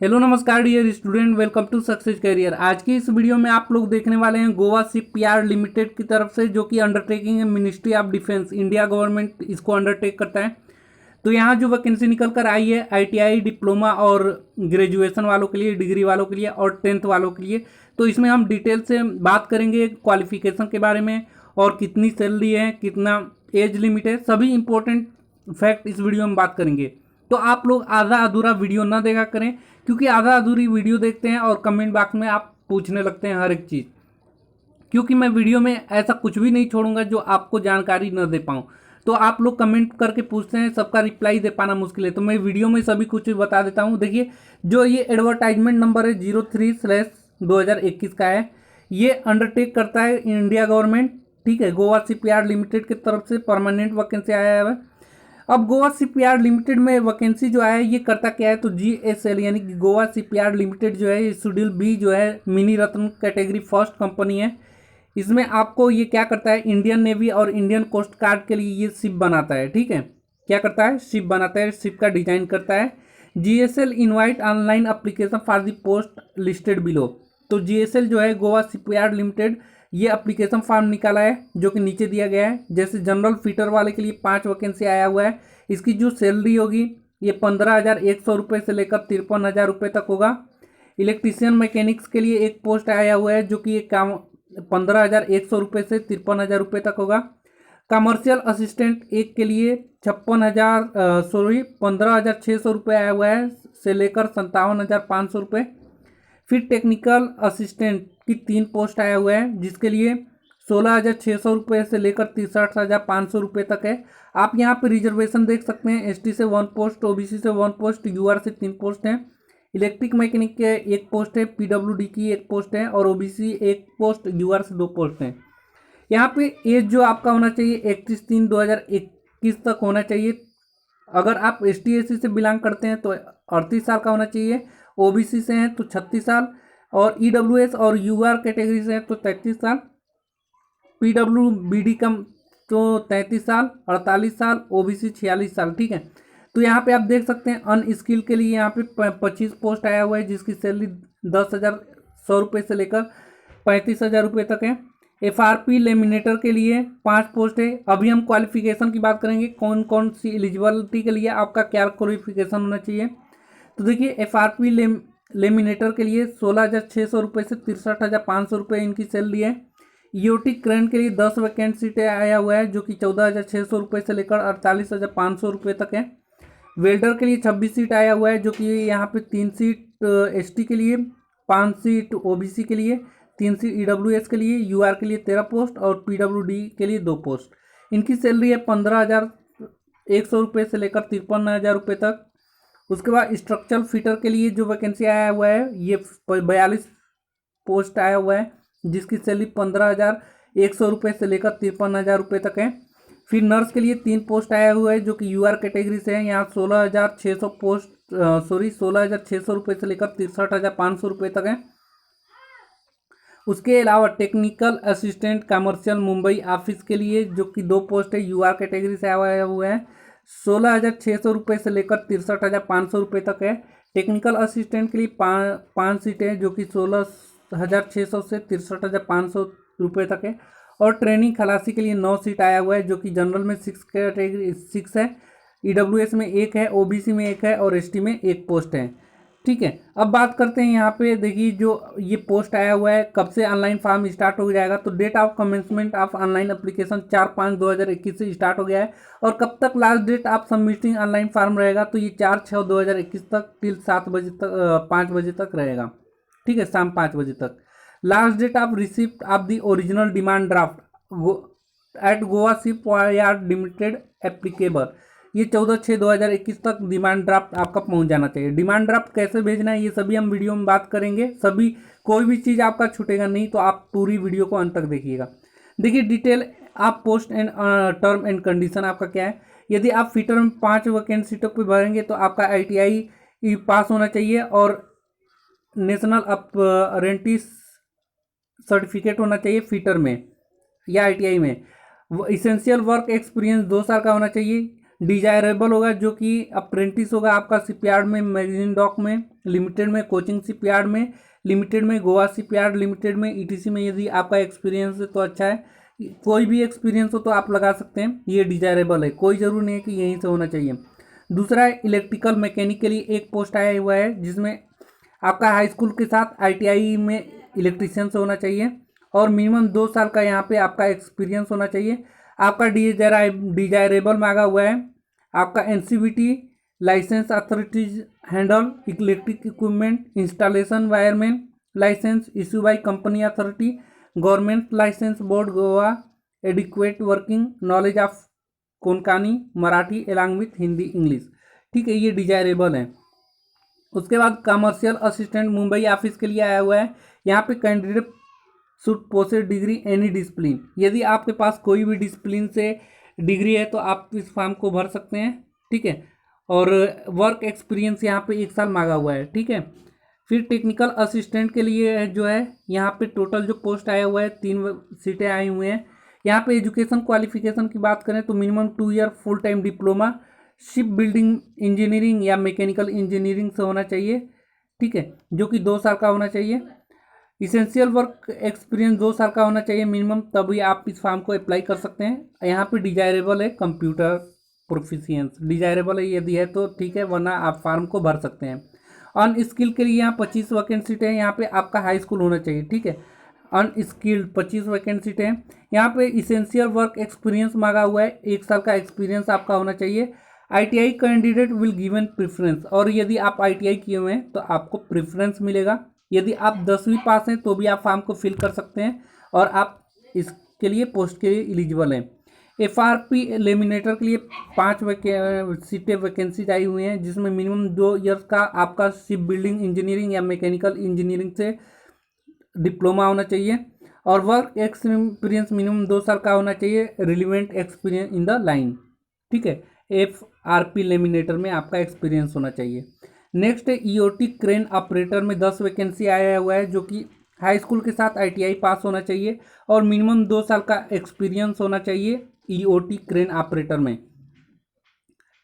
Hello नमस्कार dear student, welcome to success career. आज की इस वीडियो में आप लोग देखने वाले हैं गोवा शिपयार्ड लिमिटेड की तरफ से, जो कि अंडरटेकिंग है ministry of defence, India government इसको अंडरटेक करता है। तो यहाँ जो वैकेंसी निकल कर आई है आईटीआई डिप्लोमा और ग्रेजुएशन वालों के लिए, डिग्री वालों के लिए और 10th वालों के लिए। तो इसमें हम डिटेल से बात करेंगे क्वालिफिकेशन के बारे में और कितनी सैलरी है, कितना एज लिमिट है, सभी इंपॉर्टेंट फैक्ट इस वीडियो में बात करेंगे। तो आप लोग आधा अधूरा वीडियो ना देखा करें, क्योंकि आधा अधूरी वीडियो देखते हैं और कमेंट बॉक्स में आप पूछने लगते हैं हर एक चीज़। क्योंकि मैं वीडियो में ऐसा कुछ भी नहीं छोड़ूंगा जो आपको जानकारी न दे पाऊँ। तो आप लोग कमेंट करके पूछते हैं, सबका रिप्लाई दे पाना मुश्किल है, तो मैं वीडियो में सभी कुछ बता देता हूँ। देखिए, जो ये एडवर्टाइजमेंट नंबर है 03/2021 का है, ये अंडरटेक करता है इंडिया गवर्नमेंट। ठीक है, गोवा शिपयार्ड लिमिटेड की तरफ से परमानेंट वैकेंसी आया है। अब गोवा शिपयार्ड लिमिटेड में वैकेंसी जो है ये करता क्या है, तो जीएसएल यानी कि गोवा शिपयार्ड लिमिटेड जो है ये शेड्यूल बी जो है मिनी रत्न कैटेगरी फर्स्ट कंपनी है। इसमें आपको ये क्या करता है, इंडियन नेवी और इंडियन कोस्ट गार्ड के लिए ये शिप बनाता है। ठीक है, क्या करता है, शिप बनाता है, शिप का डिजाइन करता है। GSL invite online application for the post listed below. तो जीएसएल जो है गोवा शिपयार्ड लिमिटेड ये एप्लीकेशन फॉर्म निकाला है, जो कि नीचे दिया गया है। जैसे जनरल फिटर वाले के लिए 5 वैकेंसी आया हुआ है। इसकी जो सैलरी होगी ये 15,100 रुपये से लेकर 53,000 रुपये तक होगा। इलेक्ट्रीशियन मैकेनिक्स के लिए एक पोस्ट आया हुआ है, जो कि ये काम 15,100 रुपये से 53,000 रुपये तक होगा। कमर्शियल असिस्टेंट एक के लिए 15,600 रुपये आया हुआ है से लेकर 57,500 रुपये। फिर टेक्निकल असिस्टेंट की 3 पोस्ट आया हुआ है, जिसके लिए 16,600 रुपये से लेकर 63,500 रुपये तक है। आप यहाँ पे रिजर्वेशन देख सकते हैं, एसटी से 1 पोस्ट, ओबीसी से 1 पोस्ट, यूआर से 3 पोस्ट हैं। इलेक्ट्रिक मैकेनिक के 1 पोस्ट है, पीडब्ल्यूडी की 1 पोस्ट है और ओबीसी 1 पोस्ट, यूआर से 2 पोस्ट हैं। यहाँ पे एज जो आपका होना चाहिए 31/3/2021 तक होना चाहिए। अगर आप एसटी/एससी से बिलोंग करते हैं तो 38 साल का होना चाहिए, ओबीसी से हैं तो 36 साल और ईडब्ल्यूएस और यूआर कैटेगरी से हैं तो 33 साल, पीडब्ल्यूबीडी कम तो 33 साल, 48 साल, ओबीसी 46 साल। ठीक है, तो यहाँ पे आप देख सकते हैं अनस्किल के लिए यहाँ पे 25 पोस्ट आया हुआ है, जिसकी सैलरी 10,100 रुपये से लेकर 35,000 रुपये तक है। एफआरपी लेमिनेटर के लिए 5 पोस्ट है। अभी हम क्वालिफिकेशन की बात करेंगे, कौन कौन सी एलिजिबिलिटी के लिए आपका क्या क्वालिफिकेशन होना चाहिए। तो देखिए, एफआरपी लेमिनेटर के लिए 16,600 रुपये से 63,500 रुपये इनकी सैलरी है। ईओटी क्रेन के लिए 10 वैकेंट सीटें आया हुआ है, जो कि 14,600 रुपये से लेकर 48,500 रुपये तक है। वेल्डर के लिए 26 सीट आया हुआ है, जो कि यहाँ पे 3 सीट एसटी के लिए, 5 सीट ओबीसी के लिए, 3 सीट ईडब्ल्यूएस के लिए, यूआर के लिए 13 पोस्ट और पीडब्ल्यूडी के लिए 2 पोस्ट। इनकी सैलरी है 15,100 रुपये से लेकर 53,000 रुपये तक। उसके बाद स्ट्रक्चरल फिटर के लिए जो वैकेंसी आया हुआ है ये 42 पोस्ट आया हुआ है, जिसकी सैलरी 15,100 रुपये से लेकर 53,000 रुपये तक है। फिर नर्स के लिए 3 पोस्ट आया हुआ है, जो कि यूआर कैटेगरी से है। यहाँ 16,600 रुपये से लेकर 63,500 रुपये तक है। उसके अलावा technical assistant commercial Mumbai office के लिए जो कि 2 पोस्ट है, यूआर कैटेगरी से आया हुआ है। 16,600 रुपये से लेकर 63,500 रुपये तक है। टेक्निकल असिस्टेंट के लिए 5 सीटें, जो कि 16,600 से 63,500 रुपये तक है। और ट्रेनिंग खलासी के लिए 9 सीट आया हुआ है, जो कि जनरल में 6 कैटेगरी 6 है, ईडब्ल्यूएस में 1 है, ओबीसी में 1 है और एसटी में 1 पोस्ट है। ठीक है, अब बात करते हैं यहाँ पे। देखिए, जो ये पोस्ट आया हुआ है, कब से ऑनलाइन फॉर्म स्टार्ट हो जाएगा, तो date of commencement of online application 4/5/2021 से स्टार्ट हो गया है। और कब तक लास्ट डेट आप सबमिटिंग ऑनलाइन फॉर्म रहेगा, तो ये 4/6/2021 तक टिल 7 बजे तक 5 बजे तक रहेगा। ठीक है, शाम 5 बजे तक। Last date of receipt of the original demand draft at Goa shipyard limited applicable, ये 14/6/2021 तक डिमांड ड्राफ्ट आपका पहुंच जाना चाहिए। डिमांड ड्राफ्ट कैसे भेजना है ये सभी हम वीडियो में बात करेंगे। सभी कोई भी चीज़ आपका छूटेगा नहीं, तो आप पूरी वीडियो को अंत तक देखिएगा। देखिए, डिटेल आप post and term and condition आपका क्या है। यदि आप फिटर में 5 वैकेंट सीटों पर भरेंगे तो आपका आईटीआई पास होना चाहिए और नेशनल अप्रेंटिस सर्टिफिकेट होना चाहिए फिटर में या आईटीआई में। इसेंशियल वर्क एक्सपीरियंस 2 साल का होना चाहिए। डिजायरेबल होगा जो कि अप्रेंटिस होगा आपका शिपयार्ड में, मैगजीन डॉक में, लिमिटेड में, कोचिंग शिपयार्ड में, लिमिटेड में, गोवा शिपयार्ड लिमिटेड में, ईटीसी में। यदि आपका एक्सपीरियंस है तो अच्छा है, कोई भी एक्सपीरियंस हो तो आप लगा सकते हैं, ये डिजायरेबल है, कोई ज़रूरी नहीं है कि यहीं से होना चाहिए। दूसरा है इलेक्ट्रिकल मैकेनिक के लिए एक पोस्ट आया हुआ है जिसमें आपका हाई स्कूल के साथ आईटीआई में इलेक्ट्रीशियन से होना चाहिए और मिनिमम 2 साल का यहाँ पे आपका एक्सपीरियंस होना चाहिए। आपका डिजायरेबल मांगा हुआ है आपका NCVT licence, authorities handle electric equipment installation, wireman licence issue by company authority, government licence board Goa, adequate working knowledge of Konkani Marathi along with Hindi English. ठीक है, ये डिजायरेबल है। उसके बाद कमर्शियल असिस्टेंट मुंबई ऑफिस के लिए आया हुआ है। यहाँ पे candidate should possess degree any discipline. यदि आपके पास कोई भी डिसिप्लिन से डिग्री है तो आप इस फॉर्म को भर सकते हैं। ठीक है, और वर्क एक्सपीरियंस यहाँ पे 1 साल मांगा हुआ है। ठीक है, फिर टेक्निकल असिस्टेंट के लिए जो है यहाँ पे टोटल जो पोस्ट आया हुआ है 3 सीटें आई हुई हैं। यहाँ पे एजुकेशन क्वालिफिकेशन की बात करें तो minimum 2 year full time diploma ship building engineering या मैकेनिकल इंजीनियरिंग से होना चाहिए। ठीक है, जो कि 2 साल का होना चाहिए। इसेंशियल वर्क एक्सपीरियंस 2 साल का होना चाहिए मिनिमम, तभी आप इस फॉर्म को अप्लाई कर सकते हैं। यहाँ पे डिजायरेबल है कंप्यूटर प्रोफिशिएंस, डिजायरेबल है यदि है तो ठीक है, वरना आप फॉर्म को भर सकते हैं। अनस्किल्ड के लिए यहाँ 25 वैकेंट सीटें हैं। यहाँ पे आपका हाई स्कूल होना चाहिए। ठीक है, अनस्किल्ड 25 वैकेंट सीटें हैं। यहाँ पे इसेंशियल वर्क एक्सपीरियंस मांगा हुआ है, 1 साल का एक्सपीरियंस आपका होना चाहिए। ITI candidate will given preference, और यदि आप आईटीआई किए हुए हैं तो आपको प्रेफरेंस मिलेगा। यदि आप 10वीं पास हैं तो भी आप फॉर्म को फिल कर सकते हैं और आप इसके लिए पोस्ट के लिए एलिजिबल हैं। एफआरपी लेमिनेटर के लिए 5 सीटें वैकेंसीज आई हुई हैं जिसमें मिनिमम 2 ईयर्स का आपका शिप बिल्डिंग इंजीनियरिंग या मैकेनिकल इंजीनियरिंग से डिप्लोमा होना चाहिए और वर्क एक्सपीरियंस मिनिमम 2 साल का होना चाहिए, relevant experience in the line. ठीक है, एफआरपी लेमिनेटर में आपका एक्सपीरियंस होना चाहिए। नेक्स्ट है ईओटी क्रेन ऑपरेटर में 10 वैकेंसी आया हुआ है जो कि हाई स्कूल के साथ आईटीआई पास होना चाहिए और मिनिमम 2 साल का एक्सपीरियंस होना चाहिए ईओटी क्रेन ऑपरेटर में।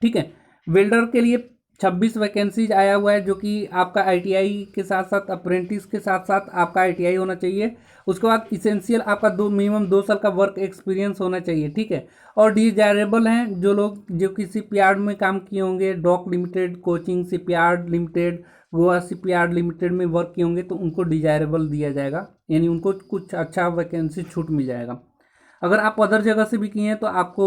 ठीक है, वेल्डर के लिए 26 वैकेंसीज आया हुआ है जो कि आपका आईटीआई के साथ साथ अप्रेंटिस के साथ साथ आपका आईटीआई होना चाहिए। उसके बाद इसेंशियल आपका मिनिमम 2 साल का वर्क एक्सपीरियंस होना चाहिए। ठीक है, और डिजायरेबल हैं जो लोग जो कि शिपयार्ड में काम किए होंगे, dock limited, Cochin shipyard limited, Goa shipyard limited में वर्क किए होंगे तो उनको डिजायरेबल दिया जाएगा, यानी उनको कुछ अच्छा वैकेंसी छूट मिल जाएगा। अगर आप अदर जगह से भी किए हैं तो आपको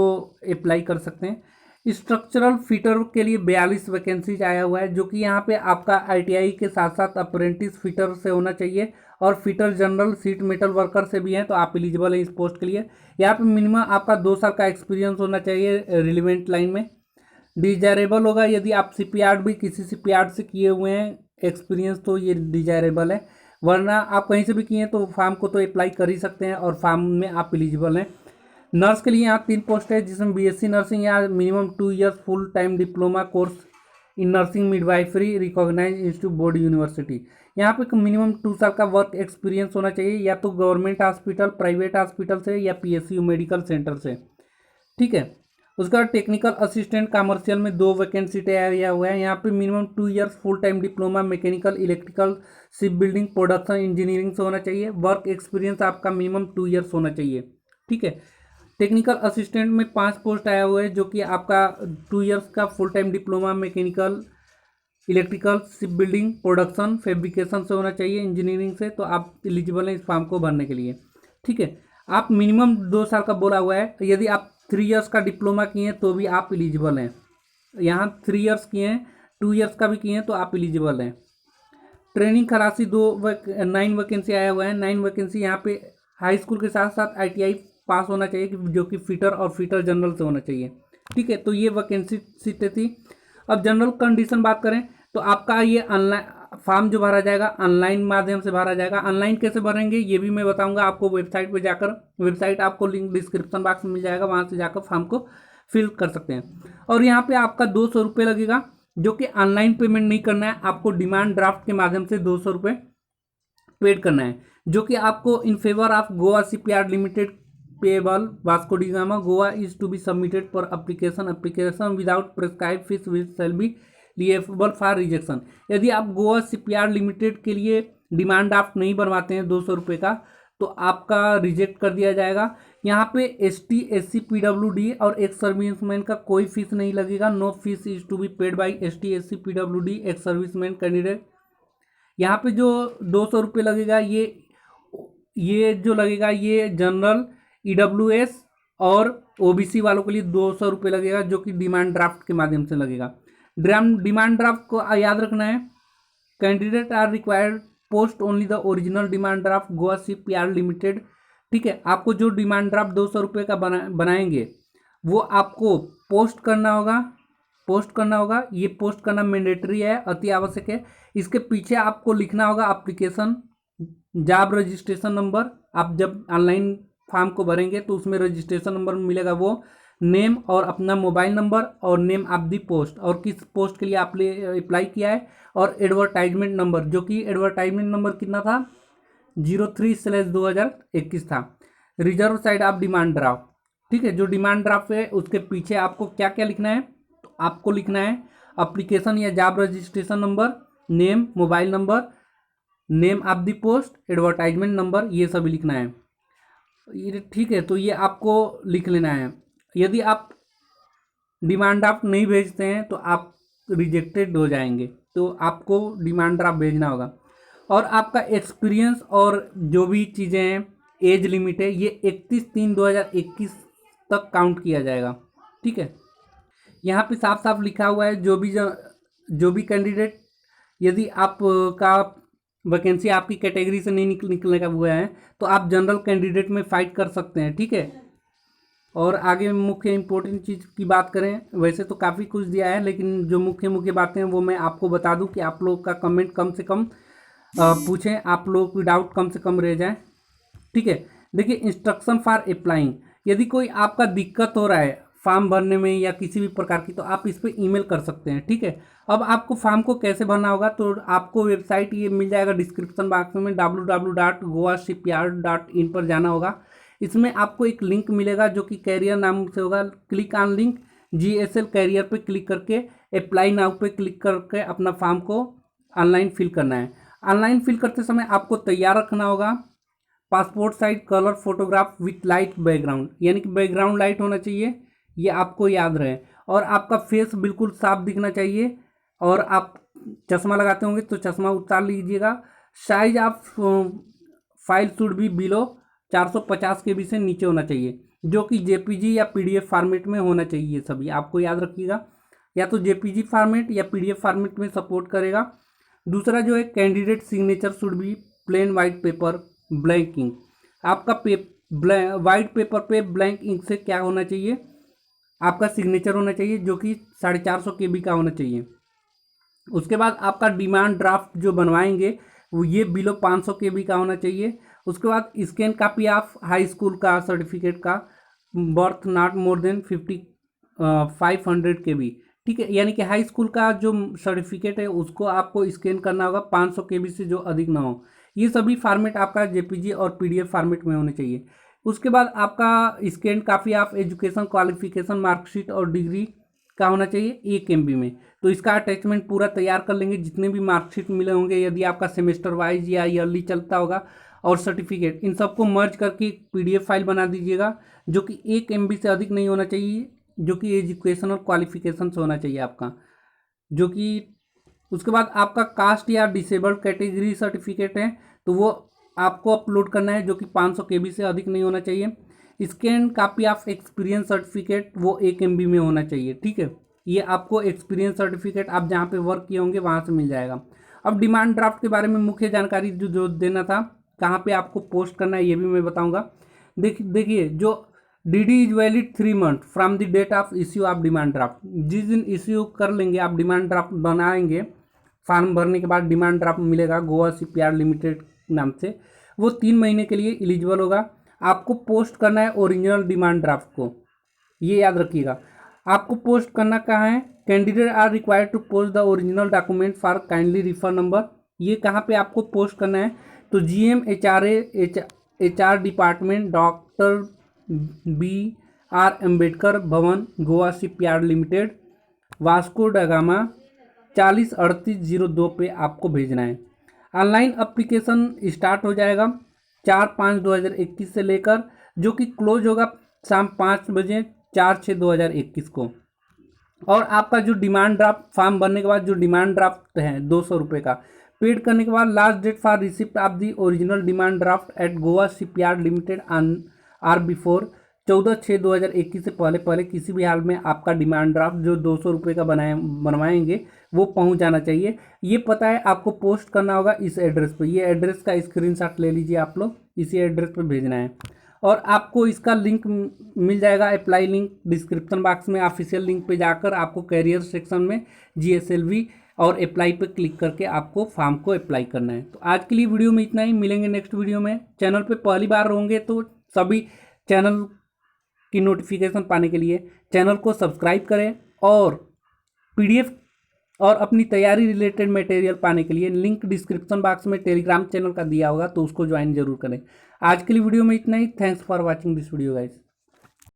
अप्लाई कर सकते हैं। स्ट्रक्चरल फिटर के लिए 42 वैकेंसीज आया हुआ है जो कि यहाँ पे आपका आईटीआई के साथ साथ अप्रेंटिस फिटर से होना चाहिए और fitter general seat metal worker से भी हैं तो आप एलिजिबल हैं इस पोस्ट के लिए। यहाँ पे मिनिमम आपका 2 साल का एक्सपीरियंस होना चाहिए रिलीवेंट लाइन में। डिजायरेबल होगा यदि आप शिपयार्ड भी किसी शिपयार्ड से किए हुए हैं एक्सपीरियंस तो ये डिजायरेबल है, वरना आप कहीं से भी किए हैं तो फॉर्म को तो अप्लाई कर ही सकते हैं और फॉर्म में आप एलिजिबल हैं। नर्स के लिए यहाँ 3 पोस्ट है जिसमें बीएससी नर्सिंग या minimum 2 years full time diploma course in nursing midwifery recognize institute board university. यहाँ पे मिनिमम 2 साल का वर्क एक्सपीरियंस होना चाहिए या तो गवर्नमेंट हॉस्पिटल, प्राइवेट हॉस्पिटल से या पीएसयू मेडिकल सेंटर से। ठीक है, उसका टेक्निकल असिस्टेंट कमर्शियल में 2 वैकेंट सीटें आया हुआ है। यहाँ पे minimum 2 years full time diploma mechanical electrical ship building production engineering से होना चाहिए। वर्क एक्सपीरियंस आपका मिनिमम 2 ईयर्स होना चाहिए। ठीक है, टेक्निकल असिस्टेंट में 5 पोस्ट आया हुआ है जो कि आपका 2 ईयर्स का full time diploma mechanical electrical ship building production fabrication से होना चाहिए इंजीनियरिंग से, तो आप एलिजिबल हैं इस फॉर्म को भरने के लिए। ठीक है, आप मिनिमम 2 साल का बोला हुआ है, यदि आप 3 ईयर्स का डिप्लोमा किए हैं तो भी आप एलिजिबल हैं। यहाँ 3 ईयर्स किए हैं, 2 ईयर्स का भी किए हैं तो आप एलिजिबल हैं। ट्रेनिंग खलासी 9 वैकेंसी आया हुआ है। 9 वैकेंसी यहाँ पे हाई स्कूल के साथ साथ आईटीआई पास होना चाहिए जो कि फिटर और फिटर जनरल से होना चाहिए। ठीक है, तो ये वैकेंसी सीटें थी। अब जनरल कंडीशन बात करें तो आपका ये ऑनलाइन फॉर्म जो भरा जाएगा ऑनलाइन माध्यम से भरा जाएगा। ऑनलाइन कैसे भरेंगे ये भी मैं बताऊंगा आपको वेबसाइट पे जाकर। वेबसाइट आपको लिंक डिस्क्रिप्शन बॉक्स में मिल जाएगा, वहाँ से जाकर फॉर्म को फिल कर सकते हैं। और यहाँ पे आपका 200 रुपये लगेगा जो कि ऑनलाइन पेमेंट नहीं करना है, आपको डिमांड ड्राफ्ट के माध्यम से 200 रुपये पेड करना है जो कि आपको in favour of Goa shipyard limited payable Vasco da Gama Goa is to be submitted for application without prescribed fees which shall be liable for rejection। यदि आप गोवा शिपयार्ड लिमिटेड के लिए डिमांड ड्राफ्ट नहीं बनवाते हैं 200 रुपये का तो आपका रिजेक्ट कर दिया जाएगा। यहाँ पे ST SC PWD और एक्स सर्विसमैन का कोई फीस नहीं लगेगा। No fees is to be paid by ST SC PWD ex serviceman candidate. यहाँ पे जो 200 रुपये लगेगा ये जो लगेगा ये जनरल EWS और OBC वालों के लिए 200 रुपये लगेगा जो कि डिमांड ड्राफ्ट के माध्यम से लगेगा। डिमांड ड्राफ्ट को याद रखना है, candidate are required post only the original demand draft Goa shipyard limited. ठीक है, आपको जो डिमांड ड्राफ्ट 200 रुपये का बनाएंगे वो आपको पोस्ट करना होगा। ये पोस्ट करना मैंडेटरी है, अति आवश्यक है। इसके पीछे आपको लिखना होगा एप्लीकेशन जॉब रजिस्ट्रेशन नंबर। आप जब ऑनलाइन फॉर्म को भरेंगे तो उसमें रजिस्ट्रेशन नंबर मिलेगा, वो नेम और अपना मोबाइल नंबर और नेम ऑफ दी पोस्ट और किस पोस्ट के लिए आपने अप्लाई किया है और एडवर्टाइजमेंट नंबर, जो कि एडवर्टाइजमेंट नंबर कितना था 03/2021 था। Reserve side of demand draft. ठीक है, जो डिमांड ड्राफ्ट है उसके पीछे आपको क्या क्या लिखना है, तो आपको लिखना है एप्लीकेशन या job registration number, name, mobile number, name of the post, advertisement number, ये सभी लिखना है। ठीक है, तो ये आपको लिख लेना है। यदि आप डिमांड ड्राफ्ट नहीं भेजते हैं तो आप रिजेक्टेड हो जाएंगे, तो आपको डिमांड ड्राफ्ट भेजना होगा। और आपका एक्सपीरियंस और जो भी चीज़ें हैं, एज लिमिट है, ये 31/3/2021 तक काउंट किया जाएगा। ठीक है, यहाँ पे साफ साफ लिखा हुआ है जो भी कैंडिडेट, यदि आपका वैकेंसी आपकी कैटेगरी से नहीं निकलने का हुआ है तो आप जनरल कैंडिडेट में फाइट कर सकते हैं। ठीक है, और आगे मुख्य इंपॉर्टेंट चीज़ की बात करें, वैसे तो काफ़ी कुछ दिया है लेकिन जो मुख्य बातें हैं वो मैं आपको बता दूं कि आप लोग का कमेंट कम से कम पूछें, आप लोग की डाउट कम से कम रह जाए। ठीक है, देखिए इंस्ट्रक्शन फॉर अप्लाइंग, यदि कोई आपका दिक्कत हो रहा है फॉर्म भरने में या किसी भी प्रकार की, तो आप इस पर ईमेल कर सकते हैं। ठीक है, अब आपको फॉर्म को कैसे भरना होगा, तो आपको वेबसाइट ये मिल जाएगा डिस्क्रिप्शन बॉक्स में, www.goashipyard.in पर जाना होगा। इसमें आपको एक लिंक मिलेगा जो कि कैरियर नाम से होगा। Click on link, GSL career पे क्लिक करके अप्लाई नाउ पे क्लिक करके अपना फॉर्म को ऑनलाइन फिल करना है। ऑनलाइन फिल करते समय आपको तैयार रखना होगा passport size colour photograph with light background, यानी कि बैकग्राउंड लाइट होना चाहिए, ये आपको याद रहे। और आपका फेस बिल्कुल साफ दिखना चाहिए, और आप चश्मा लगाते होंगे तो चश्मा उतार लीजिएगा। Size of file should be below 450 KB से नीचे होना चाहिए, जो कि JPG या PDF फॉर्मेट में होना चाहिए। सभी आपको याद रखिएगा, या तो JPG फॉर्मेट या PDF फॉर्मेट में सपोर्ट करेगा। दूसरा जो है candidate signature should be plain white paper blank ink. आपका वाइट पेपर पे ब्लैंक इंक से क्या होना चाहिए, आपका सिग्नेचर होना चाहिए जो कि 450 KB का होना चाहिए। उसके बाद आपका डिमांड ड्राफ्ट जो बनवाएंगे वो ये बिलो 500 KB का होना चाहिए। उसके बाद scan copy of high school का सर्टिफिकेट का birth not more than 500 KB। ठीक है, यानी कि हाई स्कूल का जो सर्टिफिकेट है उसको आपको स्कैन करना होगा 500 KB से जो अधिक ना हो। ये सभी फॉर्मेट आपका JPG और PDF फॉर्मेट में होने चाहिए। उसके बाद आपका scan copy of education qualification marksheet और डिग्री का होना चाहिए 1 MB में। तो इसका अटैचमेंट पूरा तैयार कर लेंगे, जितने भी मार्कशीट मिले होंगे, यदि आपका सेमेस्टर वाइज या ईयरली चलता होगा, और सर्टिफिकेट, इन सबको मर्ज करके PDF फाइल बना दीजिएगा जो कि 1 MB से अधिक नहीं होना चाहिए, जो कि एजुकेशनल क्वालिफिकेशन से होना चाहिए आपका, जो कि उसके बाद आपका कास्ट या डिसेबल्ड कैटेगरी सर्टिफिकेट है तो वो आपको अपलोड करना है, जो कि 500 KB से अधिक नहीं होना चाहिए। Scan copy of experience certificate वो 1 MB में होना चाहिए। ठीक है, ये आपको एक्सपीरियंस सर्टिफिकेट आप जहाँ पे वर्क किए होंगे वहाँ से मिल जाएगा। अब डिमांड ड्राफ्ट के बारे में मुख्य जानकारी जो देना था, कहाँ पे आपको पोस्ट करना है ये भी मैं बताऊँगा। देखिए जो DD is valid 3 month from the date of issue of demand draft. जिस दिन इश्यू कर लेंगे आप डिमांड ड्राफ्ट बनाएंगे, फॉर्म भरने के बाद डिमांड ड्राफ्ट मिलेगा गोवा शिपयार्ड लिमिटेड नाम से, वो 3 महीने के लिए एलिजिबल होगा। आपको पोस्ट करना है ओरिजिनल डिमांड ड्राफ्ट को, ये याद रखिएगा। आपको पोस्ट करना कहाँ है, candidate are required to post the original document for kindly refer number. ये कहाँ पे आपको पोस्ट करना है, तो GM HR department, doctor BR Ambedkar Bhavan, Goa shipyard limited, Vasco da Gama 403802 पे आपको भेजना है। ऑनलाइन अप्लीकेशन स्टार्ट हो जाएगा 4/5/2021 से लेकर, जो कि क्लोज होगा शाम 5 बजे 4/6/2021 को। और आपका जो डिमांड ड्राफ्ट फॉर्म भरने के बाद जो डिमांड ड्राफ्ट है 200 रुपये का, पेड करने के बाद last date for receipt of the original demand draft at Goa shipyard limited on or before 14/6/2021 से पहले किसी भी हाल में आपका डिमांड ड्राफ्ट जो 200 रुपये का बनवाएंगे वो पहुंच जाना चाहिए। ये पता है आपको पोस्ट करना होगा इस एड्रेस पे। ये एड्रेस का स्क्रीनशॉट ले लीजिए आप लोग, इसी एड्रेस पे भेजना है। और आपको इसका लिंक मिल जाएगा, अप्लाई लिंक डिस्क्रिप्शन बॉक्स में। ऑफिशियल लिंक पे जाकर आपको कैरियर सेक्शन में GSLV और अप्लाई पे क्लिक करके आपको फॉर्म को अप्लाई करना है। तो आज के लिए वीडियो में इतना ही, मिलेंगे नेक्स्ट वीडियो में। चैनल पे पहली बार होंगे तो सभी चैनल की नोटिफिकेशन पाने के लिए चैनल को सब्सक्राइब करें, और PDF और अपनी तैयारी रिलेटेड मटेरियल पाने के लिए लिंक डिस्क्रिप्शन बॉक्स में टेलीग्राम चैनल का दिया होगा, तो उसको ज्वाइन जरूर करें। आज के लिए वीडियो में इतना ही। Thanks for watching this video guys.